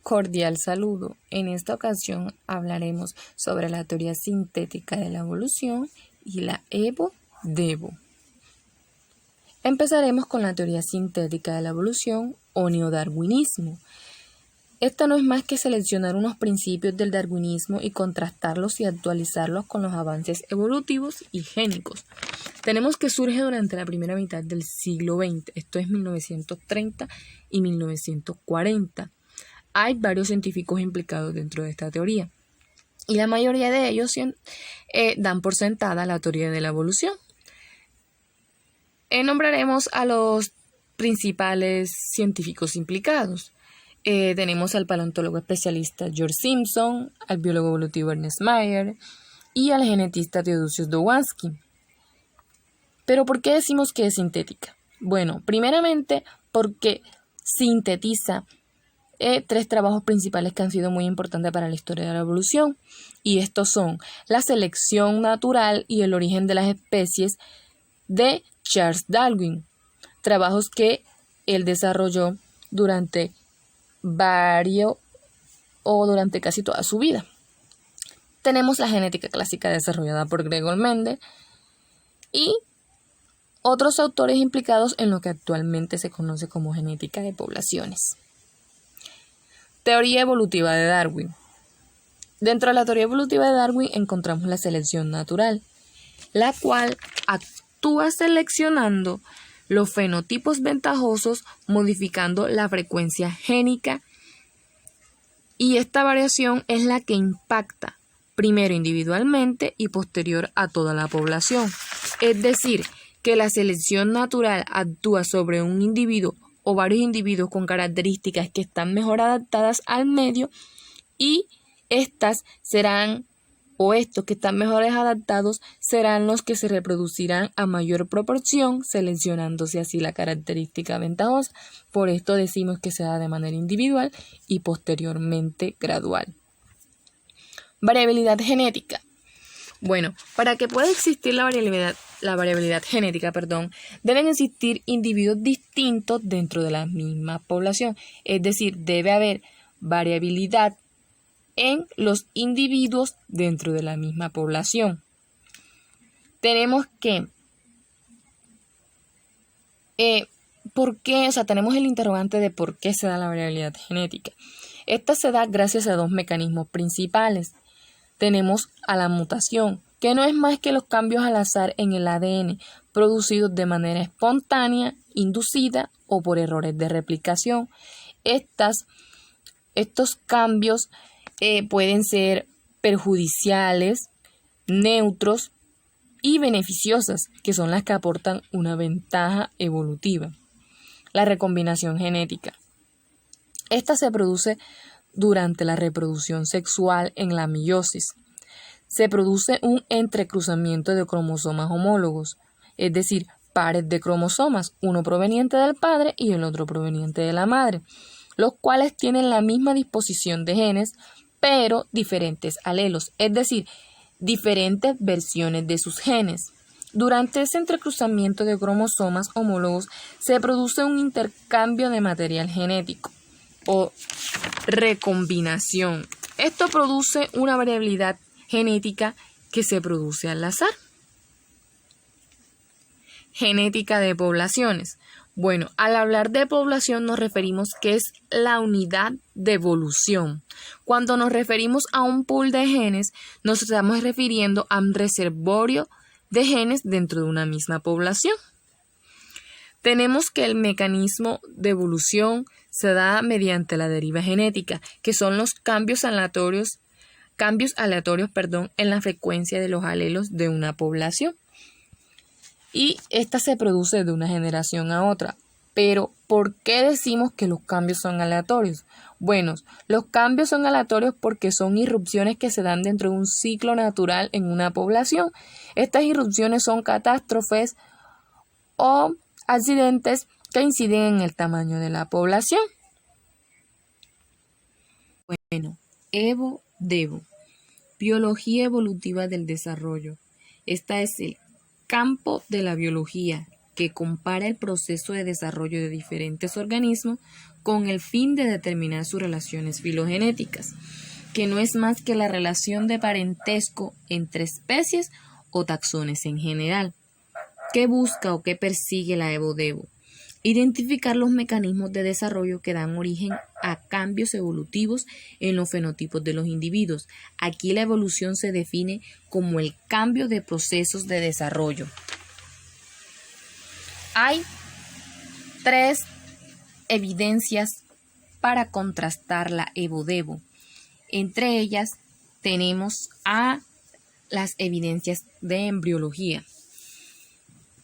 Cordial saludo. En esta ocasión hablaremos sobre la teoría sintética de la evolución y la Evo-Devo. Empezaremos con la teoría sintética de la evolución o neodarwinismo. Esta no es más que seleccionar unos principios del darwinismo y contrastarlos y actualizarlos con los avances evolutivos y génicos. Tenemos que surge durante la primera mitad del siglo XX, esto es 1930 y 1940. Hay varios científicos implicados dentro de esta teoría y la mayoría de ellos dan por sentada la teoría de la evolución. Nombraremos a los principales científicos implicados. Tenemos al paleontólogo especialista George Simpson, al biólogo evolutivo Ernest Mayr y al genetista Theodosius Dowanski. ¿Pero por qué decimos que es sintética? Bueno, primeramente porque sintetiza tres trabajos principales que han sido muy importantes para la historia de la evolución, y estos son la selección natural y el origen de las especies de Charles Darwin, trabajos que él desarrolló durante casi toda su vida. Tenemos la genética clásica desarrollada por Gregor Mendel y otros autores implicados en lo que actualmente se conoce como genética de poblaciones. Teoría evolutiva de Darwin. Dentro de la teoría evolutiva de Darwin encontramos la selección natural, la cual actúa seleccionando los fenotipos ventajosos modificando la frecuencia génica, y esta variación es la que impacta primero individualmente y posterior a toda la población. Es decir, que la selección natural actúa sobre un individuo o varios individuos con características que están mejor adaptadas al medio, y estos que están mejores adaptados serán los que se reproducirán a mayor proporción, seleccionándose así la característica ventajosa. Por esto decimos que se da de manera individual y posteriormente gradual. Variabilidad genética. Bueno, para que pueda existir la variabilidad genética, deben existir individuos distintos dentro de la misma población. Es decir, debe haber variabilidad en los individuos dentro de la misma población. Tenemos que tenemos el interrogante de por qué se da la variabilidad genética. Esta se da gracias a dos mecanismos principales. Tenemos a la mutación, que no es más que los cambios al azar en el ADN, producidos de manera espontánea, inducida o por errores de replicación. Estos cambios pueden ser perjudiciales, neutros y beneficiosas, que son las que aportan una ventaja evolutiva. La recombinación genética. Esta se produce durante la reproducción sexual en la meiosis. Se produce un entrecruzamiento de cromosomas homólogos, es decir, pares de cromosomas, uno proveniente del padre y el otro proveniente de la madre, los cuales tienen la misma disposición de genes, pero diferentes alelos, es decir, diferentes versiones de sus genes. Durante ese entrecruzamiento de cromosomas homólogos se produce un intercambio de material genético o recombinación. Esto produce una variabilidad genética que se produce al azar. Genética de poblaciones. Bueno, al hablar de población nos referimos que es la unidad de evolución. Cuando nos referimos a un pool de genes, nos estamos refiriendo a un reservorio de genes dentro de una misma población. Tenemos que el mecanismo de evolución se da mediante la deriva genética, que son los cambios aleatorios en la frecuencia de los alelos de una población. Y esta se produce de una generación a otra. Pero, ¿por qué decimos que los cambios son aleatorios? Bueno, los cambios son aleatorios porque son irrupciones que se dan dentro de un ciclo natural en una población. Estas irrupciones son catástrofes o accidentes que inciden en el tamaño de la población. Bueno, Evo-Devo. Biología evolutiva del desarrollo. Esta es el campo de la biología que compara el proceso de desarrollo de diferentes organismos con el fin de determinar sus relaciones filogenéticas, que no es más que la relación de parentesco entre especies o taxones en general. ¿Qué busca o qué persigue la Evo-Devo? Identificar los mecanismos de desarrollo que dan origen a cambios evolutivos en los fenotipos de los individuos. Aquí la evolución se define como el cambio de procesos de desarrollo. Hay 3 evidencias para contrastar la Evo-Devo. Entre ellas tenemos a las evidencias de embriología.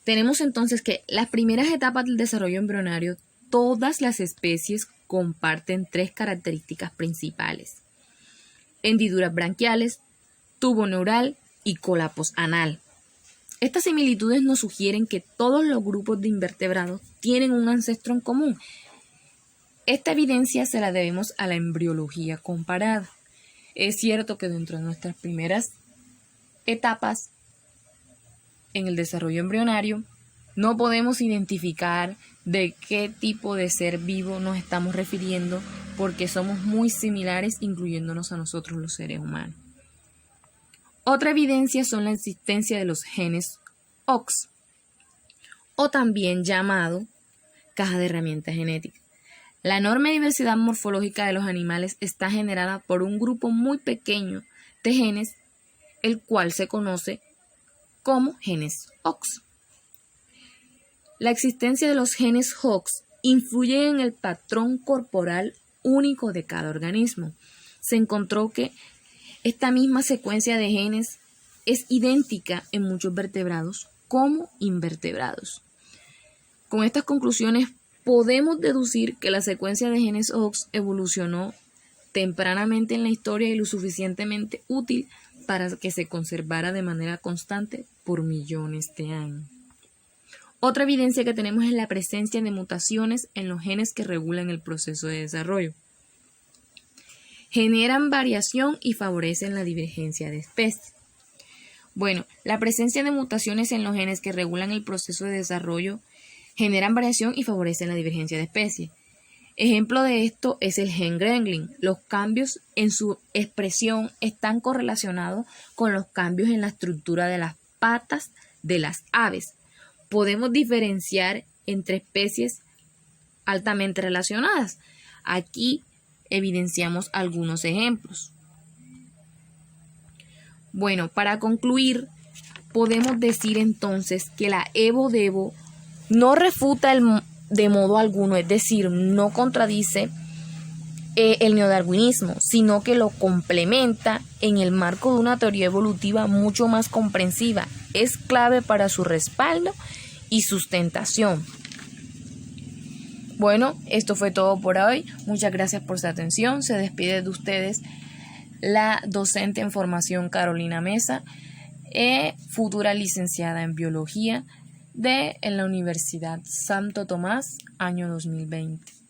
Tenemos entonces que las primeras etapas del desarrollo embrionario, todas las especies comparten 3 características principales: hendiduras branquiales, tubo neural y cola posanal. Estas similitudes nos sugieren que todos los grupos de invertebrados tienen un ancestro en común. Esta evidencia se la debemos a la embriología comparada. Es cierto que dentro de nuestras primeras etapas en el desarrollo embrionario no podemos identificar de qué tipo de ser vivo nos estamos refiriendo, porque somos muy similares, incluyéndonos a nosotros los seres humanos. Otra evidencia son la existencia de los genes OX, o también llamado caja de herramientas genéticas. La enorme diversidad morfológica de los animales está generada por un grupo muy pequeño de genes, el cual se conoce como genes OX. La existencia de los genes OX influye en el patrón corporal único de cada organismo. Se encontró que esta misma secuencia de genes es idéntica en muchos vertebrados como invertebrados. Con estas conclusiones podemos deducir que la secuencia de genes OX evolucionó tempranamente en la historia y lo suficientemente útil para que se conservara de manera constante por millones de años. Otra evidencia que tenemos es la presencia de mutaciones en los genes que regulan el proceso de desarrollo. Generan variación y favorecen la divergencia de especies. Bueno, la presencia de mutaciones en los genes que regulan el proceso de desarrollo generan variación y favorecen la divergencia de especies. Ejemplo de esto es el gen Gremlin. Los cambios en su expresión están correlacionados con los cambios en la estructura de las patas de las aves. Podemos diferenciar entre especies altamente relacionadas. Aquí evidenciamos algunos ejemplos. Bueno, para concluir, podemos decir entonces que la Evo-Devo no refuta de modo alguno, es decir, no contradice el neodarwinismo, sino que lo complementa en el marco de una teoría evolutiva mucho más comprensiva. Es clave para su respaldo y sustentación. Bueno, esto fue todo por hoy. Muchas gracias por su atención. Se despide de ustedes la docente en formación Carolina Mesa, futura licenciada en biología en la Universidad Santo Tomás, año 2020.